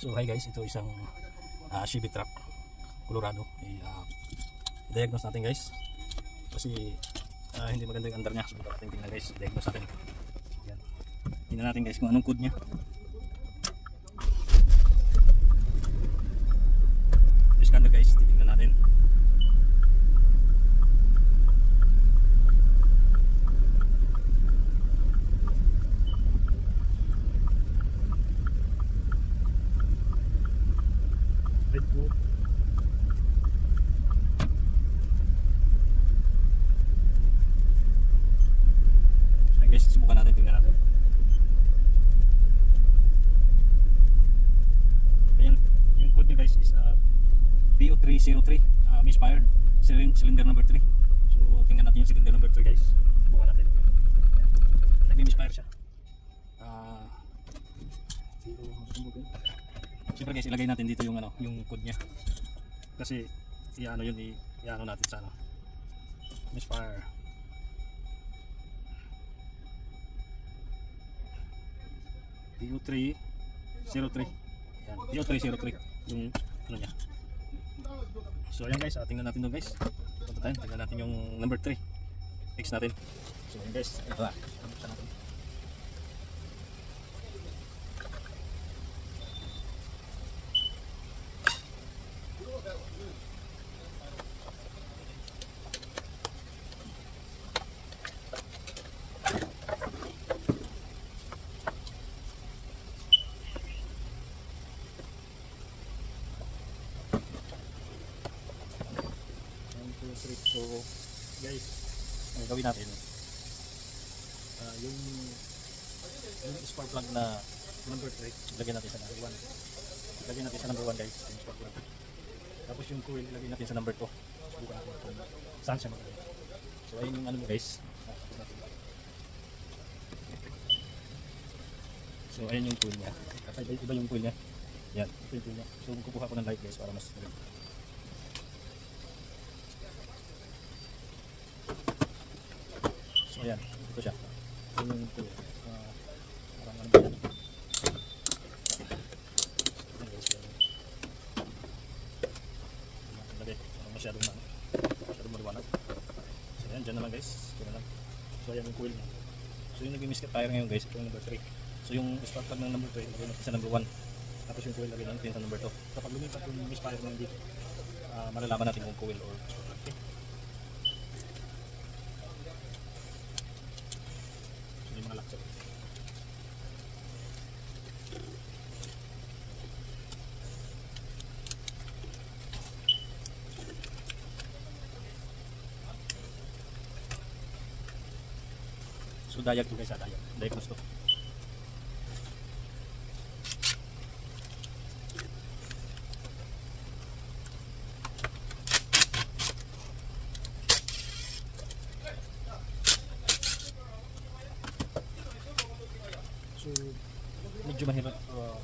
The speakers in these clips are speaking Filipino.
So hi guys, ito isang Chevy truck Colorado. I-diagnose natin guys kasi hindi maganda yung under nya. So natin tingnan guys, diagnose natin. Yan. Tingnan natin guys kung anong code nya. Scanner guys, titingnan natin. Red Bull. So guys, subukan natin, tingnan natin. Ayan, yung code niya guys is PO303, misfired, cylinder number 3. So tingnan natin yung cylinder number 3 guys. Subukan natin. Nag-misfire siya. Siyempre guys, ilagay natin dito yung yung code niya. Kasi i-ano yun, i-ano natin sa misfire. PO303. Yan, PO303 yung ano niya. So ayan guys, tingnan natin doon guys. Punta tayo, tingnan natin yung number 3. Fix natin. So ayan guys, ito na. So guys, ang gawin natin yung spark plug na number 3 ilagay natin sa number 1. Ilagay natin sa number 1 guys, yung spark plug. Tapos yung coil ilagay natin sa number 2. Subukan natin kung saan siya maglagay. So ayun yung ano mo guys. So ayun yung coil niya. Iba yung coil niya. Yan, ito yung coil niya. So kukuha ko ng light guys para mas ayan, ito siya. Ito yung ito. Parang ano ba yan? Parang masyadong maliwanag. So ayan, dyan na lang guys. Dyan na lang. So ayan yung coil niya. So yung nag-misket tire ngayon guys, ito yung number 3. So yung spark plug ng number 3, lagay natin sa number 1. Tapos yung coil lagay natin sa number 2. Kapag lumipat yung misfire ng dito, malalaman natin kung coil or spark plug. Okay? Mga laksa. So dayag to guys, diagnose to. So medyo mahirap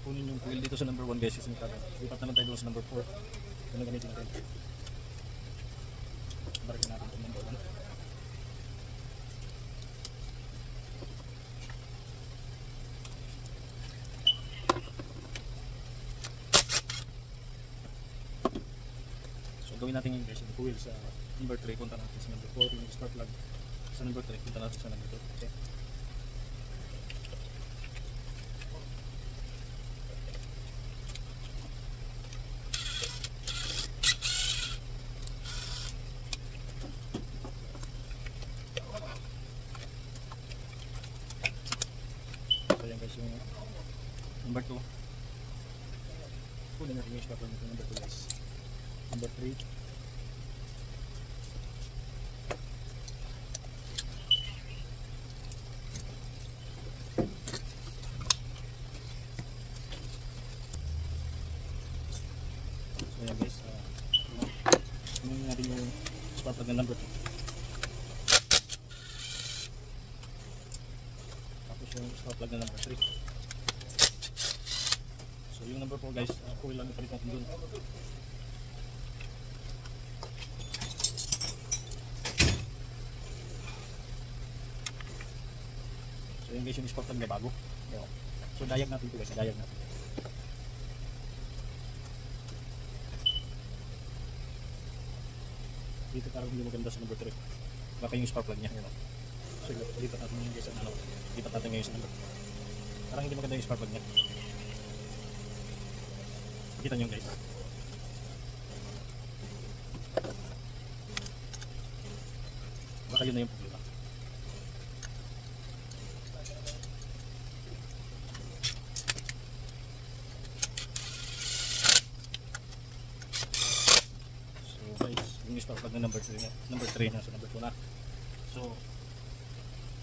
kunin yung coil dito sa number 1 guys kasi lipat naman tayo doon sa number 4. Ito na gamitin natin. Balikin natin yung number 1. So gawin natin yung guys, yung coil sa number 3 punta natin sa number 4, yung spark plug sa number 3 punta natin sa number 2. Okay. Ayan guys yung number 2. Kunin natin yung spark plug nito number 2 guys. Number 3. So ayan guys, kunin natin yung spark plug ng number 2. Yung spark plug na number 3. So yung number 4 guys, coil lang ipalit natin dun. So yun guys yung spark plug na bago. So dayag natin ito guys, dayag natin. dito parang hindi maganda sa number 3. Baka yung spark plug niya, yun o. So lipat natin yung guys, ano, lipat natin ngayon sa number. Parang hindi maganda yung spark plug niya. Kita nyo guys. Baka yun na yung problema. Yung spark plug na number 3 na, sa number 2 na. So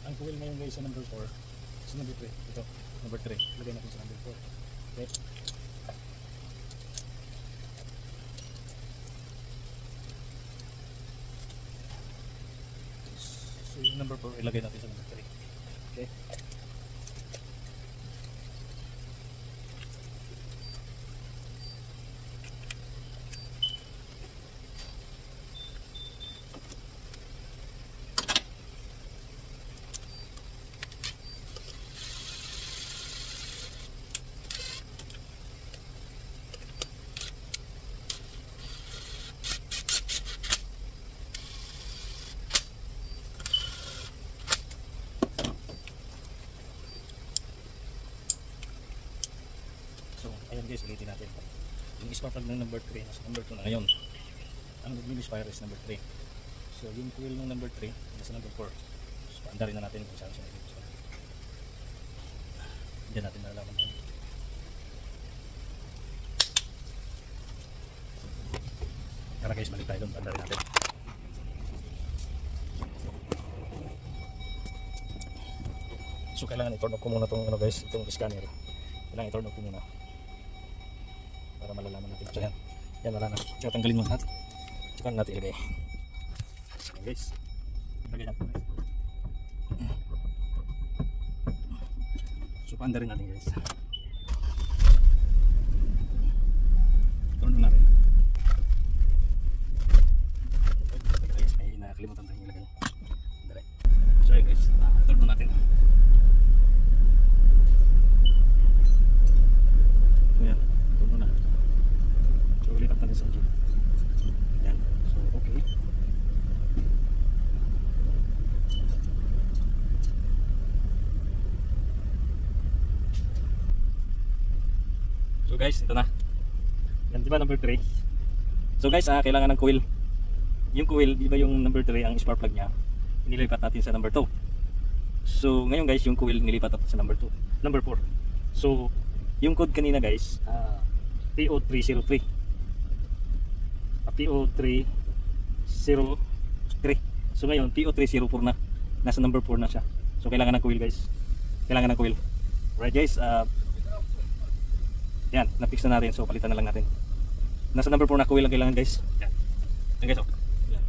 ang coil ngayon guys sa number 4, sa number 3, ito, number 3, lagay natin sa number 4. Okay. So yung number 4 ilagay natin sa number 3. Okay. So, ayan guys, ulitin natin. Yung spark plug ng number 3 nasa number 2 na ngayon. Ang nag-misfire is number 3. So, yung coil ng number 3 nasa number 4. So, andarin na natin kung saan siya nag-misfire. Hindi natin malalaman. Tara guys, balik tayo doon. Andarin natin. So, kailangan i-turn off ko muna itong ano guys, itong scanner. Kailangan i-turn off ko muna para malalaman natin. So yan, yan wala na. So tanggalin mo lahat. Tsaka natin ilagay. Yan guys, ilagay natin guys. So paanda rin natin guys. Turn natin. Guys, may nakalimutan tayong ilagay. So yan guys, turn natin. Ayan, ito muna. So ulit natin sa engine. Ayan, so okay. So guys, ito na. Yan, di ba number 3? So guys, kailangan ng coil. Yung coil, di ba yung number 3 ang spark plug niya, nilipat natin sa number 2. So ngayon guys, yung coil nilipat natin sa number 2, number 4. So yung code kanina guys, PO303. PO303. So ngayon, PO304 na. Nasa number 4 na siya. So kailangan ng coil guys. Kailangan ng coil. Right guys, yan, na-fix na natin. So palitan na lang natin. Nasa number 4 na coil ang kailangan guys. Yan. Yan guys, oh. Yan.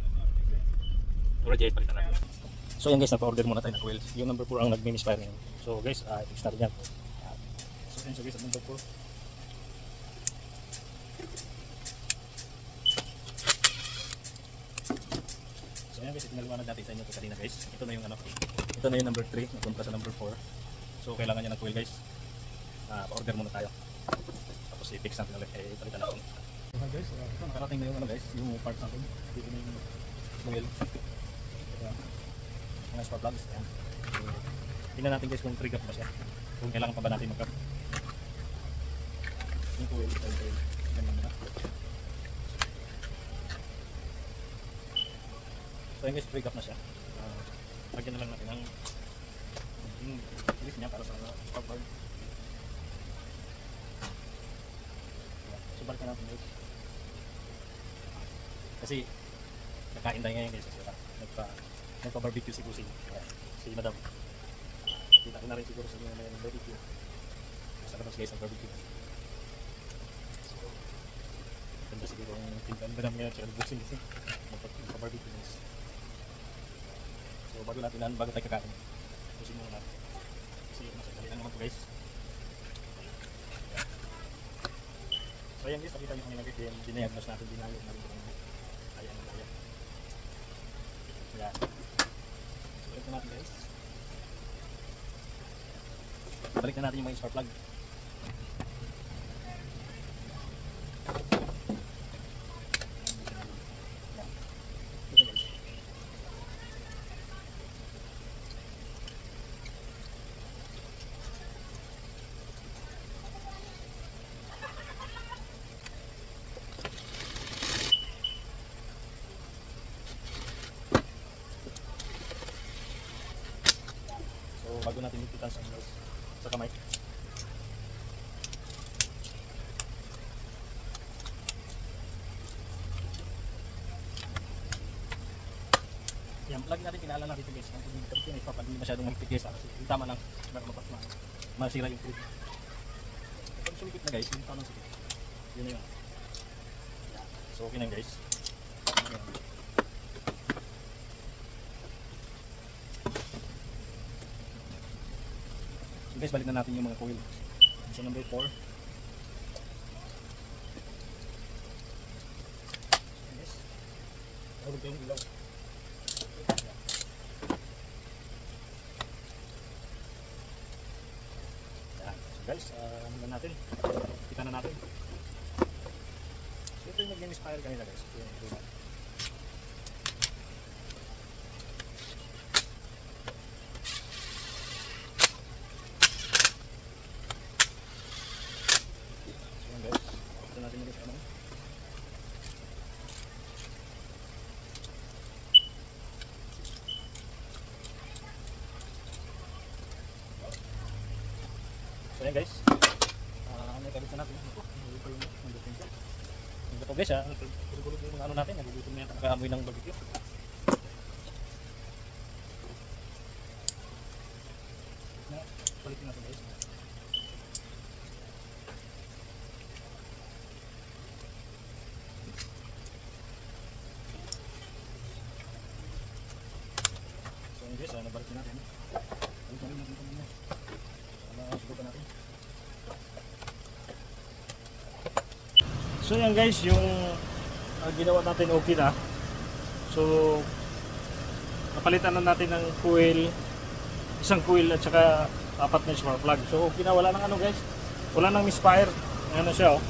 Alright guys, palitan natin. So yan guys, napa-order muna tayo ng coil. Yung number 4 ang nag-misfire ngayon. So guys, i-fix natin yan. So guys, number 4. So ayan guys, tinaliwanag natin sa inyo ito kanina guys. Ito na yung ano, ito na yung number 3 napunta sa number 4. So kailangan niya ng coil guys. Pa-order muna tayo. Tapos i-fix natin ulit, palitan natin. So guys, ito nakarating na yung ano guys, yung parts natin. Dito na yung coil. Mga spark plugs. Ayan. So, tingnan natin guys kung trigger pa siya. Kung kailangan pa ba natin mag-up. Yung coil, ganyan na. So yung guys, break up na siya. Lagyan na lang natin ang list niya para sa spark plug. So balikan natin guys. Kasi nakain tayo ngayon guys. Nagpa-barbecue si Kusing. Si Madam. Kita ko na rin siguro sa inyo na barbecue. Sa labas guys ang barbecue. Ganda siguro ang tintan ba namin ngayon, busing kasi magpa-barbecue guys. So bago tayo kakain, busing muna natin. Kasi masagalitan naman po guys. So ayan guys, nakita nyo kami nag-game, dinayagnos natin, dinayag na rin ito. Ayan. Ayan. So balik na natin guys. Balik na natin yung mga spark plug. bago natin ipitan sa kamay. Yan, lagi natin pinaalala dito guys. Ang pag-ibig yun, hindi masyadong mahigpit guys. Kasi tama lang, baka masira yung clip. Pag sumikip na guys, yung tamang sikip. Yun na yun. Yan. So okay na guys. So guys, balik na natin yung mga coil. So number 4. So guys, hulog ko yung ilaw. Guys, ano na natin? Kita na natin. So ito yung nag-inspire kanina guys. Ito yung luma. So yan guys. Ito natin yung ano. So yan guys, may kabit na natin. Ito guys ha, tulog yung ano natin, nagugutom na yata, nakaamoy ng barbecue. Palitin natin guys. So yan guys, nabalitin natin. Palitin natin ito muna. Subukan natin. So yan guys, yung ginawa natin okay na. So napalitan na natin ng coil, isang coil at saka 4 na spark plug. So okay na, wala nang ano guys, wala nang misfire. Ano siya oh.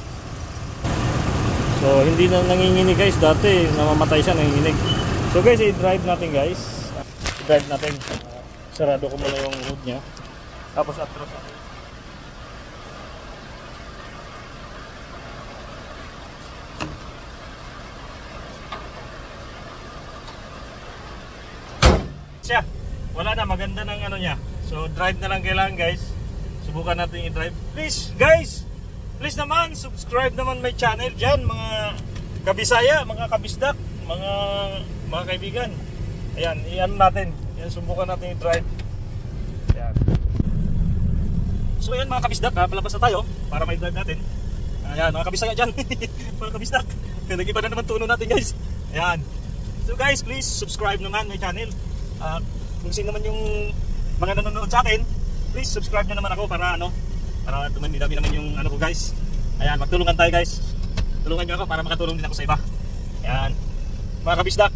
So hindi na nanginginig guys, dati namamatay siya, nanginginig. So guys, i-drive natin guys. I-drive natin. Sarado ko muna yung hood niya. Tapos atras natin. Siya, wala na, maganda ng ano niya. So drive na lang kailangan guys. Subukan natin i-drive. Please guys, please naman subscribe naman my channel dyan, mga kabisaya, mga kabisdak, mga kaibigan. Ayan, i-ano natin. Ayan, subukan natin i-drive. Ayan. So ayan mga kabisdak, palabas na tayo para may drive natin. Ayan, mga kabisaya dyan. Mga kabisdak. Nag-iba na naman tuno natin guys. Ayan. So guys, please subscribe naman my channel. Kung sino naman yung mga nanonood sa atin, please subscribe nyo naman ako para ano, para dumami naman yung ano ko guys. Ayan, magtulungan tayo guys. Tulungan nyo ako para makatulong din ako sa iba. Ayan, mga kabisdak.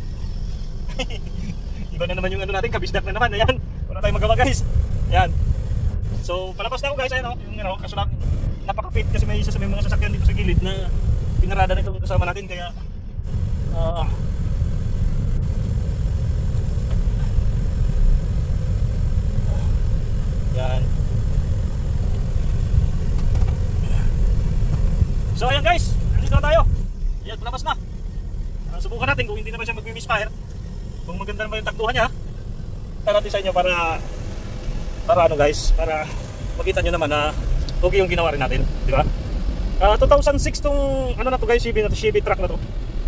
Iba na naman yung ano natin, kabisdak na naman. Ayan, wala tayong magawa guys. Ayan. So palabas na ako guys. Ayan o, yung ano, kaso lang napaka-fit kasi may isa sa mga sasakyan dito sa gilid na pinarada na itong kasama natin. Kaya yan. So ayan guys, nandito na tayo. Ayan, palabas na. Subukan natin kung hindi naman siya mag-misfire. Kung maganda naman yung takbuhan niya. Para natin sa inyo para ano guys, para makita nyo naman na okay yung ginawa rin natin, di ba? 2006 tong ano na to guys, Chevy truck na to.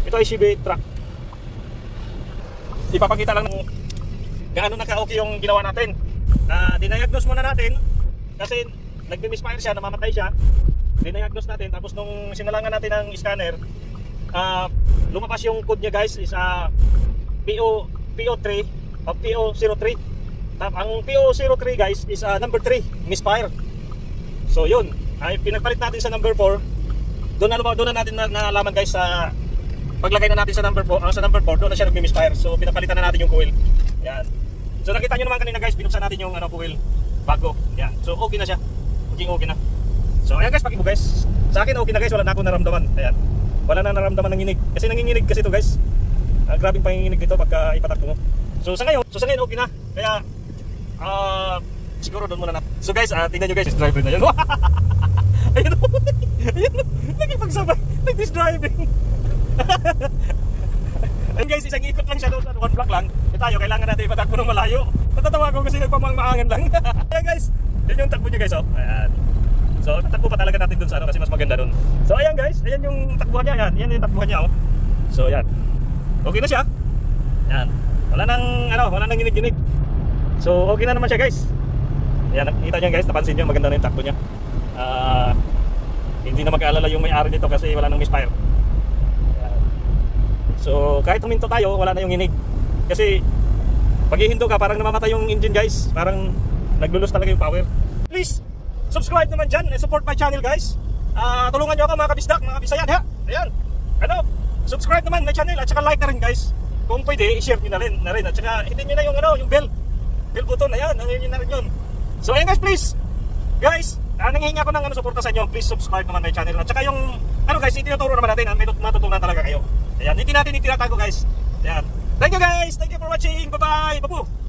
Ito ay Chevy truck. Ipapakita lang gaano naka-okay yung ginawa natin. Dinayagnos muna natin kasi nagbi-misfire siya, namamatay siya. Dinayagnos natin, tapos nung sinalangan natin ng scanner, lumabas yung code niya guys is PO3 o PO03. Ang PO03 guys is number 3, misfire. So yun, ay pinagpalit natin sa number 4. Doon na natin nalaman guys sa paglagay na natin sa number 4, doon na siya nagmi-misfire. So pinapalitan na natin yung coil. Yan. So nakita nyo naman kanina guys, binuksan natin yung coil bago. Yan. So okay na siya. Okay na. So ayan guys, pakibo guys. Sa akin okay na guys, wala na akong naramdaman. Ayan. Wala na naramdaman ng nginig. Kasi nanginginig kasi to guys. Grabing panginginig dito pagka ipatakbo mo. So sa ngayon okay na. Kaya siguro doon muna na. So guys, tingnan nyo guys, driver na yan. Ayun. Ayun. Nagipagsabay. Nag-test driving. Ayun guys, isang ikot lang siya doon, 1 block lang. Tayo, kailangan natin ipatakbo ng malayo. Natatawa ko kasi nagpamangmaangan lang. guys. Yun yung takbo niya guys, oh. Ayan. So, tatakbo pa talaga natin dun sa ano kasi mas maganda dun. So, ayan guys. Ayan yung takbuhan niya. Ayan. Ayan yung takbuhan niya, oh. So, ayan. Okay na siya. Ayan. Wala nang ginig-ginig. So, okay na naman siya guys. Ayan, nakita niyo guys. Napansin niyo, maganda na yung takbo niya. Hindi na mag-aalala yung may-ari nito kasi wala nang misfire. Ayan. So, kahit huminto tayo, wala na yung ginig. Kasi, pag hihinto ka, parang namamatay yung engine guys. Parang naglulus talaga yung power. Please, subscribe naman dyan and support my channel guys. Tulungan nyo ako mga kabisdak, mga bisayan ha. Ayan, subscribe naman my channel at saka like na rin guys. Kung pwede, i-share nyo na rin. At saka hit nyo na yung bell button. Ayan, yun na rin yun. So ayan guys, please. Guys, nanghihingi ako ng suporta sa inyo. Please subscribe naman my channel. At saka yung, guys, itinuturo naman natin. May matutunan talaga kayo. Ayan, hindi natin itinatago guys. Ayan. Thank you guys. Thank you for watching. Bye-bye. Babu.